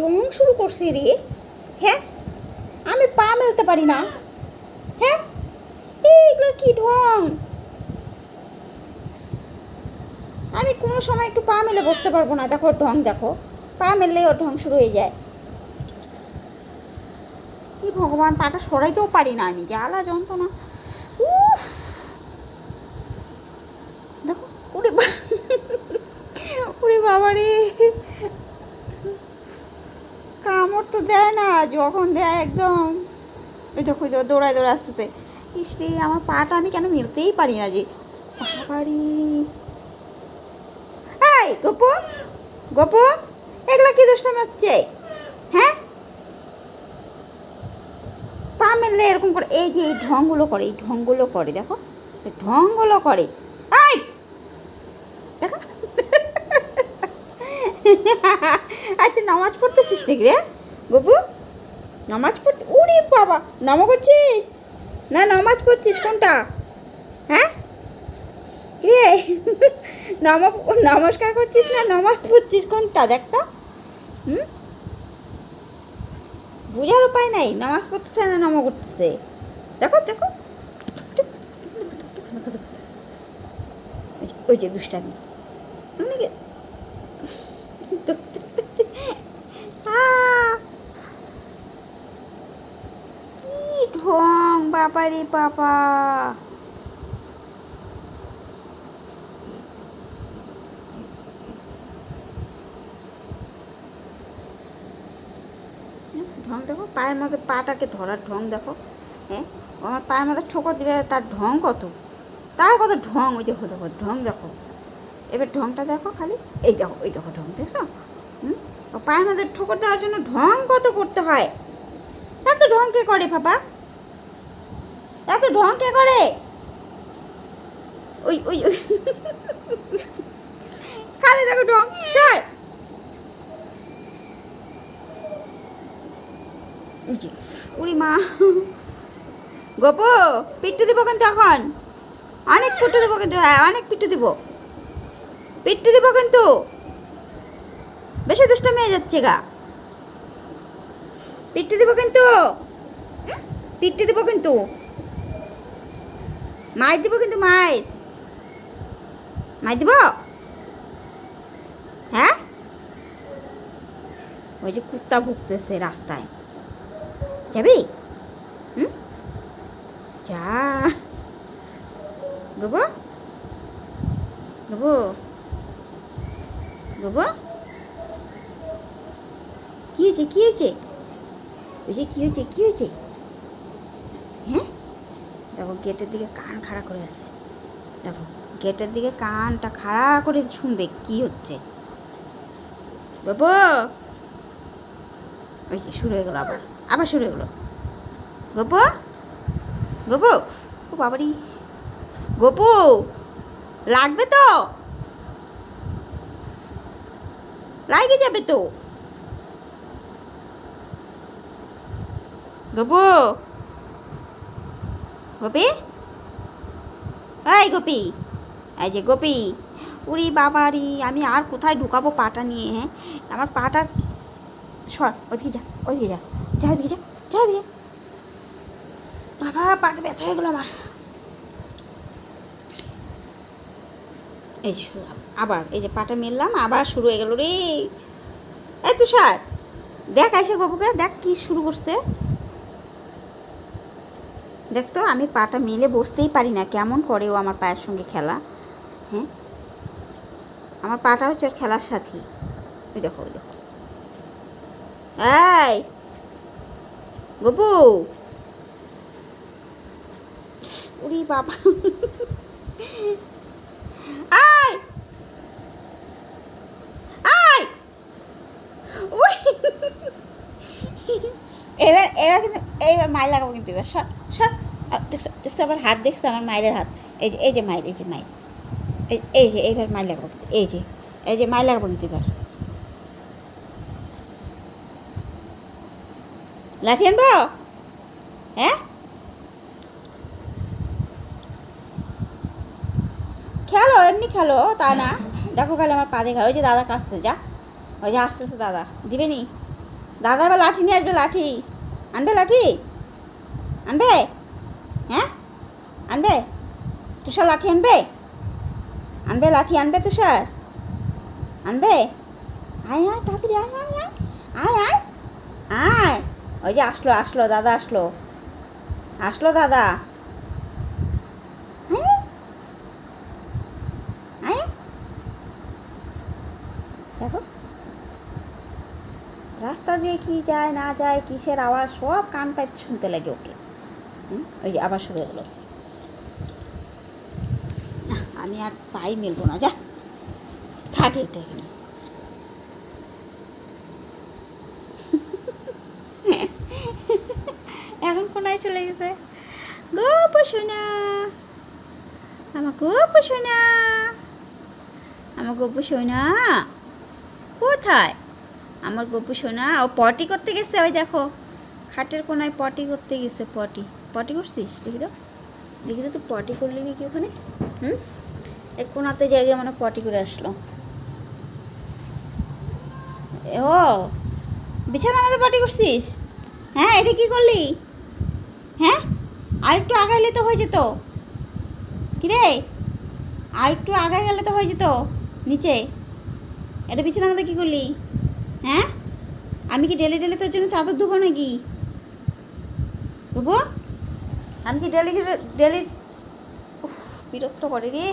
ঢং শুরু করছে রে? হ্যাঁ, আমি পা মেলতে পারি না। হ্যাঁ, এইগুলো কি ঢং? আমি কোনো সময় একটু পা মেলে বসতে পারবো না। দেখো ঢং, দেখো পা মেললেই ওর ঢং শুরু হয়ে যায়। কি ভগবান, পাটা সরাইতেও পারি না আমি, জ্বালা যন্ত্রণা। উফ, দেখো উড়ে উড়ে বাবা রে, কামড় তো দেয় না, যখন দেয় একদম ওই দেখো দৌড়ায় দৌড়ে আসতেছে। ইসরে, আমার পাটা আমি কেন মেলতেই পারি না যে, বাবারি। এই গপু, গপু, এগুলা কি দুষ্টামি হচ্ছে? হ্যাঁ, পা মেললে এরকম করে এই যে এই ঢংগুলো করে, এই ঢংগুলো করে, দেখো এই ঢংগুলো করে। এই দেখো, আর তুই নামাজ পড়তেছিস নাকি রে গপু? নামাজ পড়তে, উরে বাবা, নামা করছিস না নামাজ পড়ছিস কোনটা? হ্যাঁ রে, নমস্কার করছিস না নামাজ পড়ছিস কোনটা দেখ তো? হুম, বুঝার উপায় নাই, নামাজ পড়তেছে না নামা করতেছে। দেখো দেখো, ওই যে দুষ্টামি অনেকে। কি ঢং বাবা রে বাবা। ঢং দেখো, পায়ের মধ্যে পাটাকে ধরার ঢং দেখো। হ্যাঁ, আমার পায়ের মধ্যে ঠোকর দিবে, তার ঢং কত, তার কত ঢং। ওই দেখো দেখো ঢং দেখো, এবার ঢংটা দেখো খালি, এই দেখো ওই দেখো ঢং দেখছো? হুম, পায়ের মধ্যে ঠোকর দেওয়ার জন্য ঢং কত করতে হয়। এত ঢং কে করে বাবা? এত ঢং কে করে? ওই ওই ওই খালি দেখো ঢং। স্যার, উড়ি মা, গপ, পিট্টু দিব কিন্তু এখন, অনেক পিট্টু দেবো কিন্তু, হ্যাঁ অনেক পিট্টু দিব, পিট্টু দিব কিন্তু, বেশি দুষ্টামি হয়ে যাচ্ছে গা। পিট্টু দিব কিন্তু, পিট্টু দিব কিন্তু, মায়ের দিব কিন্তু, মায়ের মায়ের দিব। হ্যাঁ, ওই যে কুত্তা ভুগতেছে রাস্তায়, যাবি? হুম, যা গবো, গবো, গবো। কী হয়েছে, কী হয়েছে? ওই যে কী হয়েছে, কী হয়েছে? হ্যাঁ, দেখো গেটের দিকে কান খাড়া করে আছে, দেখো গেটের দিকে কানটা খাড়া করে শুনবে কি হচ্ছে। গবো, ওই যে শুরু হয়ে গেলো, আবার আবার শুরু হয়ে গেলো। গপু, গপু, ও বাবারি, গপু লাগবে তো, লাগে যাবে তো। গপু, গোপি, এই গোপি, এই যে গোপি। উরি বাবারি, আমি আর কোথায় ঢুকাবো পাটা নিয়ে? হ্যাঁ, আমার পাটা সর, ওদিকে যা, ওদিকে যা, যা ওদিকে যা, যা ওদিকে। বাবা, পাটা ব্যথা হয়ে গেলো আমার। এই যে আবার এই যে পাটা মেললাম, আবার শুরু হয়ে গেল রে। এই তুষার, দেখ আইসা বাবুকে, দেখ কি শুরু করছে। দেখ তো, আমি পাটা মেলে বসতেই পারি না, কেমন করে ও আমার পায়ের সঙ্গে খেলা। হ্যাঁ, আমার পাটা হচ্ছে ওর খেলার সাথী। ওই দেখো, ওই দেখো, এই গপু, উরি বাবা, আয় আয়, উরি। এবার এবার কিন্তু, এইবার মায়ের লাগাবো কিন্তু, এবার সর সর। দেখছো দেখছো, আবার হাত দেখছো আমার মায়ের হাত, এই যে এই যে মায়ের, এই যে মায়ের, এই যে এইবার মায়ের লাগাবো কিন্তু, এই যে এই যে মায়ের লাগাবো কিন্তু এবার। লাঠি আনবো? হ্যাঁ, খেলো এমনি খেলো, তা না। দেখো খালি আমার পা দেখা, ওই যে দাদা কাশছে, যা ওই যে আস্তে আস্তে দাদা দিবে নি। দাদা এবার লাঠি নিয়ে আসবে, লাঠি আনবে, লাঠি আনবে, হ্যাঁ আনবে, তুষার লাঠি আনবে, আনবে লাঠি আনবে, তুষার আনবে। আয় আয় তাড়াতাড়ি, আয় আয় আয় আয় আয় আয়। ওই যে আসলো আসলো দাদা, আসলো আসলো দাদা। আয় আয়, দেখো রাস্তা দিয়ে কি যায় না যায়, কিসের আওয়াজ সব কান পাইতে শুনতে লাগে ওকে। ওই যে আবার শুরু হলো। আমি আর পাই মেলবো না, যা থাকে এটা এখানে। এখন কোনায় চলে গেছে গপু সোনা, আমার গপু সোনা, আমার গপু সোনা কোথায়? আমার গপু সোনা ও পটি করতে গেছে, ওই দেখো খাটের কোনায় পটি করতে গেছে। পটি পটি করছিস? দেখি তো, দেখি তো তুই পটি করলি নাকি ওখানে। এক কোনাতে জায়গায় মানে পটি করে আসলো। ও বিছানার মধ্যে পটি করছিস? হ্যাঁ এটা কি করলি? হ্যাঁ আর একটু আগাইলে তো হয়ে যেত। কিরে আর একটু আগায় গেলে তো হয়ে যেত নিচে। এটা বিছানার মধ্যে কী করলি? হ্যাঁ আমি কি ডেলি ডেলি তোর জন্য চাদর ধুবো নাকি? ধুবো? আমি কি ডেলি ডেলি বিরক্ত করে রে।